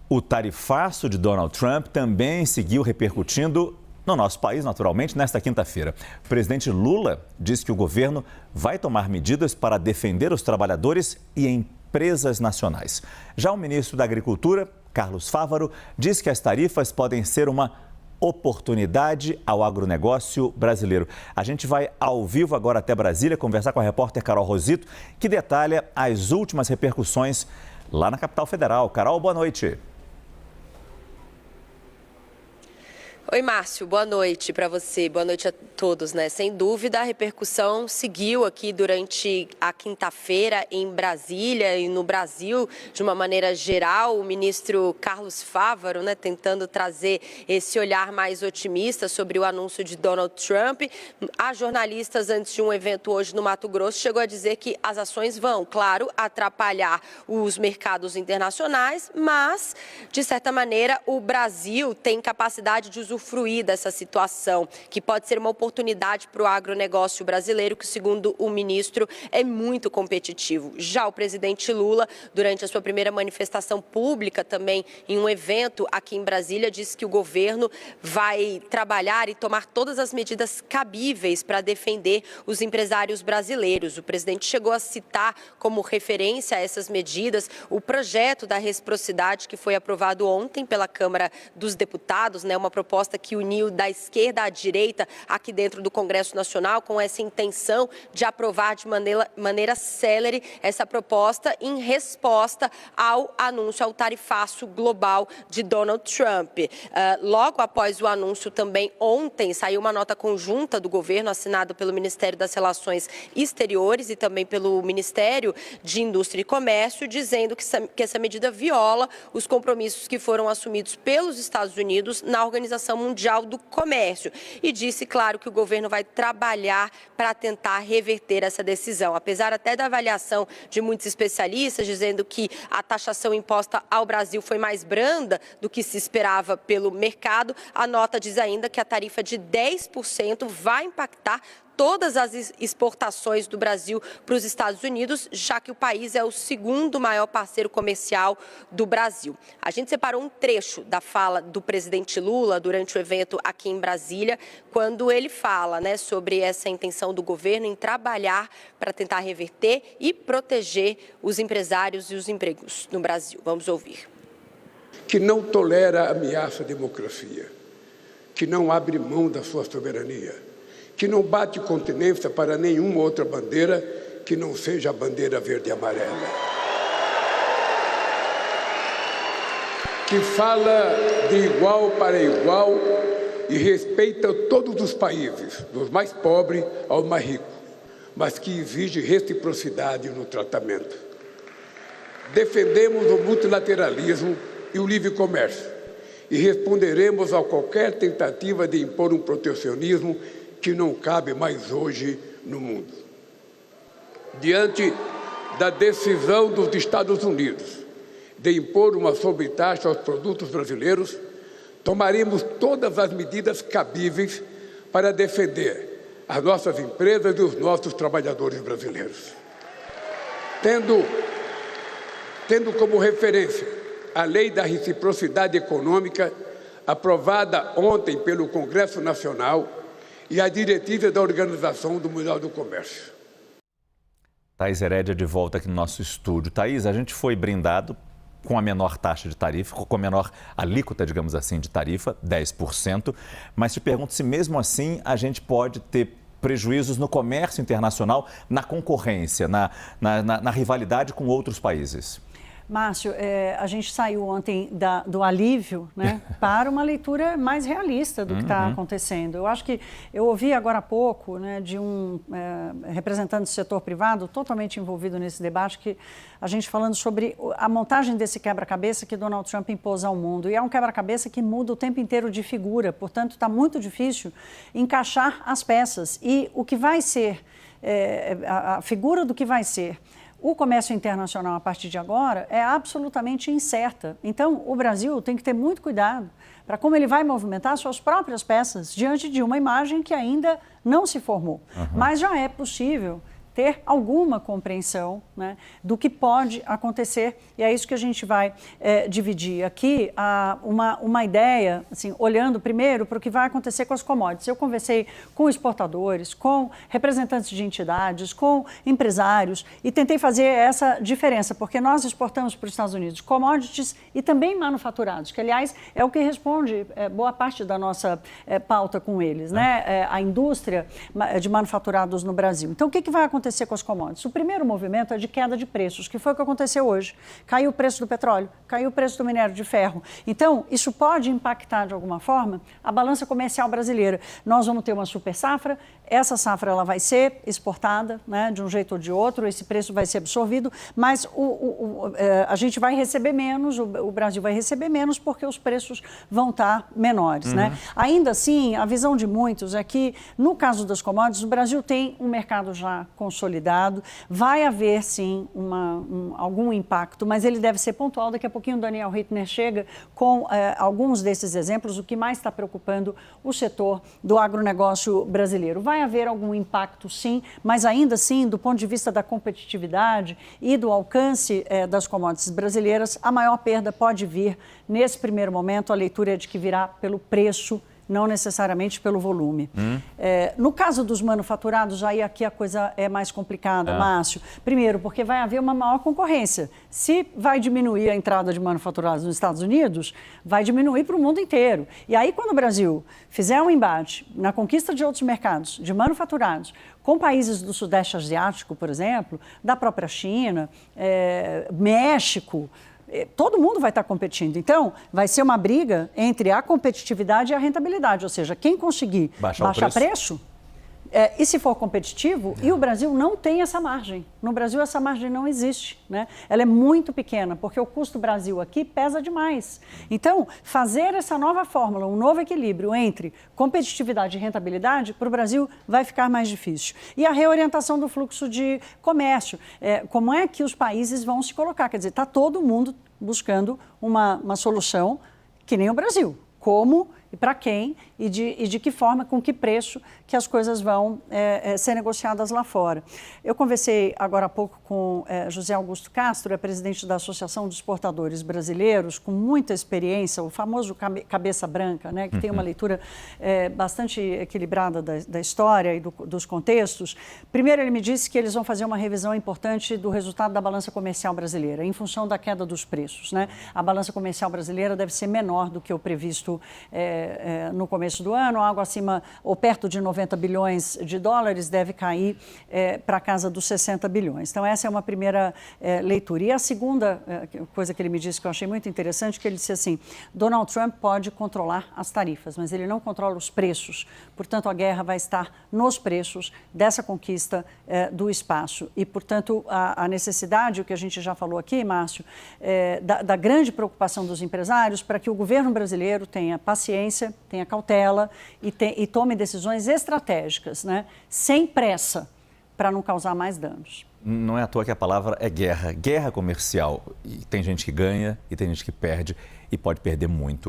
O tarifaço de Donald Trump também seguiu repercutindo no nosso país, naturalmente, nesta quinta-feira. O presidente Lula diz que o governo vai tomar medidas para defender os trabalhadores e empresas nacionais. Já o ministro da Agricultura, Carlos Fávaro, diz que as tarifas podem ser uma oportunidade ao agronegócio brasileiro. A gente vai ao vivo agora até Brasília conversar com a repórter Carol Rosito, que detalha as últimas repercussões lá na capital federal. Carol, boa noite. Oi, Márcio, boa noite para você, boa noite a todos, né? Sem dúvida, a repercussão seguiu aqui durante a quinta-feira em Brasília e no Brasil, de uma maneira geral. O ministro Carlos Fávaro, né, tentando trazer esse olhar mais otimista sobre o anúncio de Donald Trump. A jornalistas, antes de um evento hoje no Mato Grosso, chegou a dizer que as ações vão, claro, atrapalhar os mercados internacionais, mas, de certa maneira, o Brasil tem capacidade de usufruir dessa situação, que pode ser uma oportunidade para o agronegócio brasileiro, que, segundo o ministro, é muito competitivo. Já o presidente Lula, durante a sua primeira manifestação pública, também em um evento aqui em Brasília, disse que o governo vai trabalhar e tomar todas as medidas cabíveis para defender os empresários brasileiros. O presidente chegou a citar como referência a essas medidas o projeto da reciprocidade que foi aprovado ontem pela Câmara dos Deputados, né, uma proposta que uniu da esquerda à direita aqui dentro do Congresso Nacional, com essa intenção de aprovar de maneira célere essa proposta em resposta ao anúncio ao tarifaço global de Donald Trump. Logo após o anúncio também ontem saiu uma nota conjunta do governo assinada pelo Ministério das Relações Exteriores e também pelo Ministério de Indústria e Comércio, dizendo que essa medida viola os compromissos que foram assumidos pelos Estados Unidos na Organização Mundial do Comércio, e disse, claro, que o governo vai trabalhar para tentar reverter essa decisão. Apesar até da avaliação de muitos especialistas, dizendo que a taxação imposta ao Brasil foi mais branda do que se esperava pelo mercado, a nota diz ainda que a tarifa de 10% vai impactar todas as exportações do Brasil para os Estados Unidos, já que o país é o segundo maior parceiro comercial do Brasil. A gente separou um trecho da fala do presidente Lula durante o evento aqui em Brasília, quando ele fala, né, sobre essa intenção do governo em trabalhar para tentar reverter e proteger os empresários e os empregos no Brasil. Vamos ouvir. Que não tolera ameaça à democracia, que não abre mão da sua soberania, que não bate continência para nenhuma outra bandeira que não seja a bandeira verde e amarela. Que fala de igual para igual e respeita todos os países, dos mais pobres ao mais rico, mas que exige reciprocidade no tratamento. Defendemos o multilateralismo e o livre comércio e responderemos a qualquer tentativa de impor um protecionismo que não cabe mais hoje no mundo. Diante da decisão dos Estados Unidos de impor uma sobretaxa aos produtos brasileiros, tomaremos todas as medidas cabíveis para defender as nossas empresas e os nossos trabalhadores brasileiros. Tendo como referência a Lei da Reciprocidade Econômica, aprovada ontem pelo Congresso Nacional, e a diretiva da Organização Mundial do Comércio. Thaís Herédia de volta aqui no nosso estúdio. Thaís, a gente foi brindado com a menor taxa de tarifa, com a menor alíquota, digamos assim, de tarifa, 10%, mas te pergunto se mesmo assim a gente pode ter prejuízos no comércio internacional, na concorrência, na rivalidade com outros países. Márcio, a gente saiu ontem do alívio, né, para uma leitura mais realista do que está acontecendo. Eu acho que eu ouvi agora há pouco, né, de um representante do setor privado totalmente envolvido nesse debate, que a gente falando sobre a montagem desse quebra-cabeça que Donald Trump impôs ao mundo. E é um quebra-cabeça que muda o tempo inteiro de figura, portanto está muito difícil encaixar as peças. E o que vai ser, a figura do que vai ser o comércio internacional a partir de agora é absolutamente incerta. Então, o Brasil tem que ter muito cuidado para como ele vai movimentar suas próprias peças diante de uma imagem que ainda não se formou. Mas já é possível ter alguma compreensão, né, do que pode acontecer. E é isso que a gente vai dividir aqui, uma ideia, assim, olhando primeiro para o que vai acontecer com as commodities. Eu conversei com exportadores, com representantes de entidades, com empresários e tentei fazer essa diferença, porque nós exportamos para os Estados Unidos commodities e também manufaturados, que, aliás, é o que responde boa parte da nossa pauta com eles, né? A indústria de manufaturados no Brasil. Então, o que vai acontecer com as commodities? O primeiro movimento é de queda de preços, que foi o que aconteceu hoje. Caiu o preço do petróleo, caiu o preço do minério de ferro. Então, isso pode impactar, de alguma forma, a balança comercial brasileira. Nós vamos ter uma super safra, essa safra ela vai ser exportada, né, de um jeito ou de outro, esse preço vai ser absorvido, mas a gente vai receber menos, o Brasil vai receber menos porque os preços vão estar menores. Né? Ainda assim, a visão de muitos é que, no caso das commodities, o Brasil tem um mercado já consolidado, vai haver, sim, algum impacto, mas ele deve ser pontual. Daqui a pouquinho o Daniel Hittner chega com alguns desses exemplos, o que mais está preocupando o setor do agronegócio brasileiro. Vai haver algum impacto, sim, mas ainda assim, do ponto de vista da competitividade e do alcance das commodities brasileiras, a maior perda pode vir, nesse primeiro momento, a leitura é de que virá pelo preço, não necessariamente pelo volume. No caso dos manufaturados, aí aqui a coisa é mais complicada, Márcio. Primeiro, porque vai haver uma maior concorrência. Se vai diminuir a entrada de manufaturados nos Estados Unidos, vai diminuir para o mundo inteiro. E aí, quando o Brasil fizer um embate na conquista de outros mercados de manufaturados, com países do Sudeste Asiático, por exemplo, da própria China, México, todo mundo vai estar competindo. Então, vai ser uma briga entre a competitividade e a rentabilidade. Ou seja, quem conseguir baixar preço, e se for competitivo, e o Brasil não tem essa margem. No Brasil, essa margem não existe. Né? Ela é muito pequena, porque o custo Brasil aqui pesa demais. Então, fazer essa nova fórmula, um novo equilíbrio entre competitividade e rentabilidade, para o Brasil vai ficar mais difícil. E a reorientação do fluxo de comércio. Como é que os países vão se colocar? Quer dizer, está todo mundo buscando uma solução que nem o Brasil. Como e para quem e de que forma, com que preço que as coisas vão ser negociadas lá fora. Eu conversei agora há pouco com José Augusto Castro, é presidente da Associação dos Exportadores Brasileiros, com muita experiência, o famoso cabeça branca, né, que tem uma leitura bastante equilibrada da história e dos contextos. Primeiro, ele me disse que eles vão fazer uma revisão importante do resultado da balança comercial brasileira, em função da queda dos preços. Né? A balança comercial brasileira deve ser menor do que o previsto no começo do ano, algo acima ou perto de 90 bilhões de dólares, deve cair para a casa dos 60 bilhões. Então, essa é uma primeira leitura. E a segunda coisa que ele me disse que eu achei muito interessante, que ele disse assim, Donald Trump pode controlar as tarifas, mas ele não controla os preços. Portanto, a guerra vai estar nos preços dessa conquista do espaço. E, portanto, a necessidade, o que a gente já falou aqui, Márcio, da grande preocupação dos empresários para que o governo brasileiro tenha paciência, tenha cautela e tome decisões estratégicas, né? Sem pressa, para não causar mais danos. Não é à toa que a palavra é guerra, guerra comercial. E tem gente que ganha e tem gente que perde e pode perder muito.